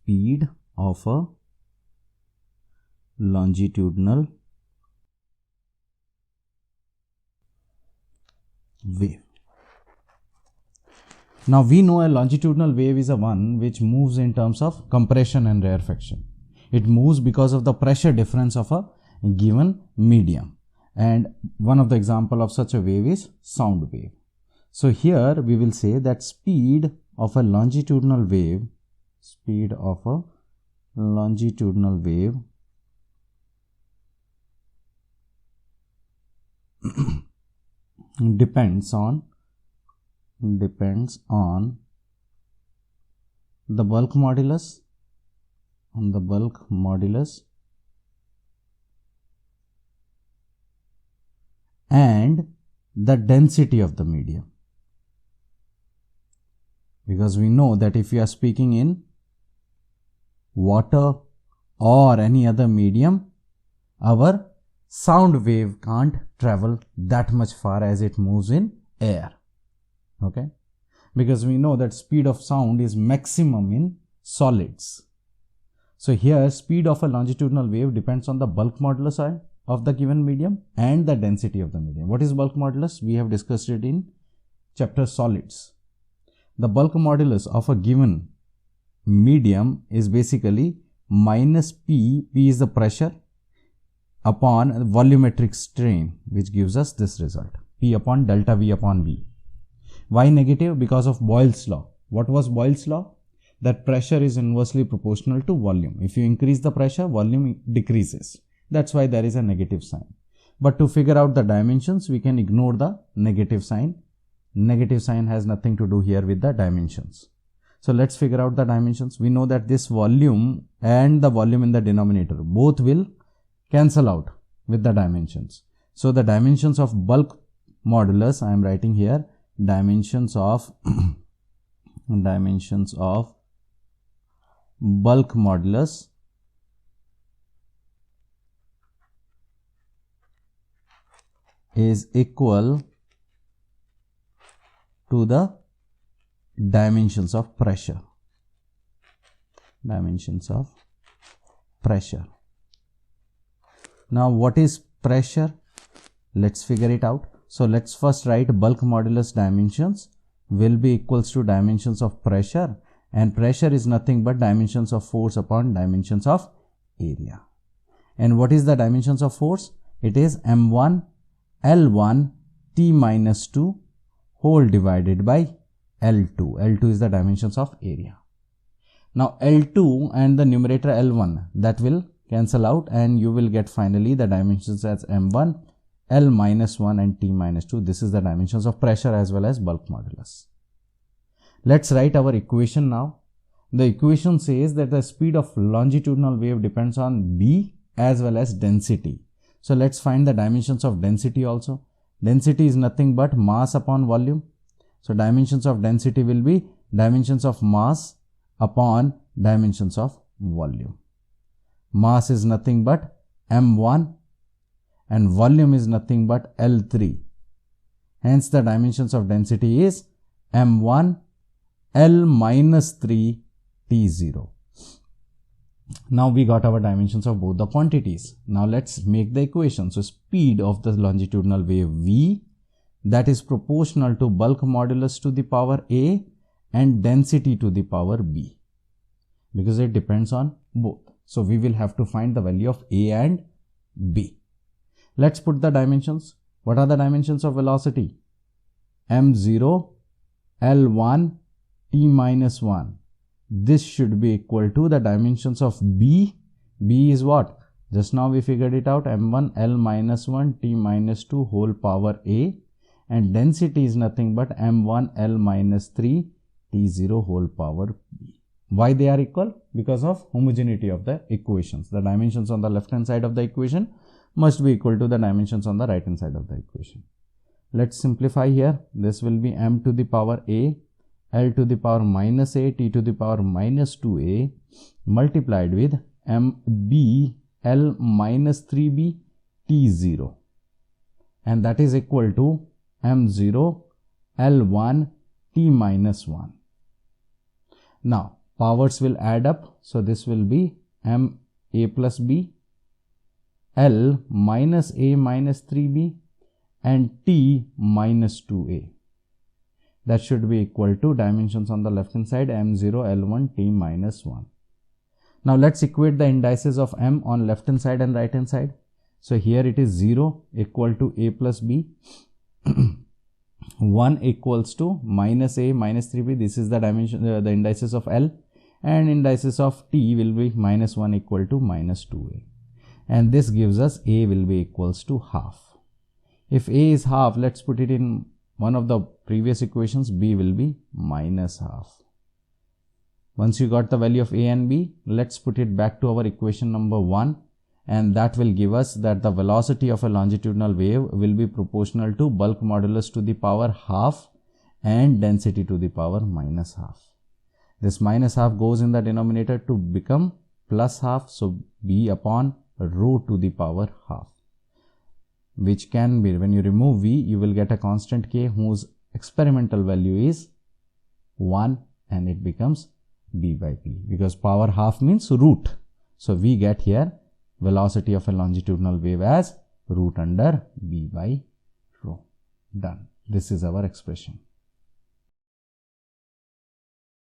speed of a longitudinal wave. Now we know a longitudinal wave is a one which moves in terms of compression and rarefaction. It moves because of the pressure difference of a given medium, and one of the example of such a wave is sound wave. So here we will say that speed of a longitudinal wave, depends on the bulk modulus, and the density of the medium. Because we know that if we are speaking in water or any other medium, our sound wave can't travel that much far as it moves in air. Okay, because we know that speed of sound is maximum in solids. So here speed of a longitudinal wave depends on the bulk modulus of the given medium and the density of the medium. What is bulk modulus? We have discussed it in chapter solids. The bulk modulus of a given medium is basically minus P is the pressure, upon volumetric strain, which gives us this result, P upon delta V upon V. Why negative? Because of Boyle's law. What was Boyle's law? That pressure is inversely proportional to volume. If you increase the pressure, volume decreases. That's why there is a negative sign. But to figure out the dimensions, we can ignore the negative sign. Negative sign has nothing to do here with the dimensions. So let's figure out the dimensions. We know that this volume and the volume in the denominator both will cancel out with the dimensions. So the dimensions of bulk modulus, I am writing here, dimensions of bulk modulus is equal to the dimensions of pressure. Now what is pressure? Let's figure it out. So let's first write bulk modulus dimensions will be equals to dimensions of pressure, and pressure is nothing but dimensions of force upon dimensions of area. And what is the dimensions of force? It is m1 L1 T minus 2 whole divided by L2. L2 is the dimensions of area. Now L2 and the numerator L1, that will cancel out, and you will get finally the dimensions as m1 L minus 1 and T minus 2. This is the dimensions of pressure as well as bulk modulus. Let's write our equation now. The equation says that the speed of longitudinal wave depends on B as well as density. So let's find the dimensions of density also. Density is nothing but mass upon volume. So dimensions of density will be dimensions of mass upon dimensions of volume. Mass is nothing but m1 and volume is nothing but L3. Hence the dimensions of density is m1 L minus 3 T0. Now we got our dimensions of both the quantities. Now let's make the equation. So speed of the longitudinal wave V, that is proportional to bulk modulus to the power A and density to the power B, because it depends on both. So we will have to find the value of A and B. Let's put the dimensions. What are the dimensions of velocity? m0 L1 T minus 1. This should be equal to the dimensions of B. B is what? Just now we figured it out, m1 L minus 1 T minus 2 whole power A, and density is nothing but m1 L minus 3 T0 whole power B. Why they are equal? Because of homogeneity of the equations. The dimensions on the left hand side of the equation must be equal to the dimensions on the right hand side of the equation. Let's simplify here. This will be m to the power A, L to the power minus A, T to the power minus 2A multiplied with mb L minus 3B T0, and that is equal to m0 L1 T minus 1. Now powers will add up. So this will be m a plus b, L minus a minus 3b, and t minus 2a. That should be equal to dimensions on the left hand side m0, L1, t minus 1. Now let's equate the indices of m on left hand side and right hand side. So here it is 0 equal to a plus b, 1 equals to minus a minus 3b. This is the dimension, the indices of L, and indices of t will be minus 1 equal to minus 2a. And this gives us a will be equals to half. If a is half, let's put it in one of the previous equations, b will be minus half. Once you got the value of a and b, let's put it back to our equation number 1, and that will give us that the velocity of a longitudinal wave will be proportional to bulk modulus to the power half and density to the power minus half. This minus half goes in the denominator to become plus half, so b upon rho to the power half, which can be, when you remove v, you will get a constant k whose experimental value is 1, and it becomes b by p, because power half means root. So we get here velocity of a longitudinal wave as root under b by rho. Done. This is our expression.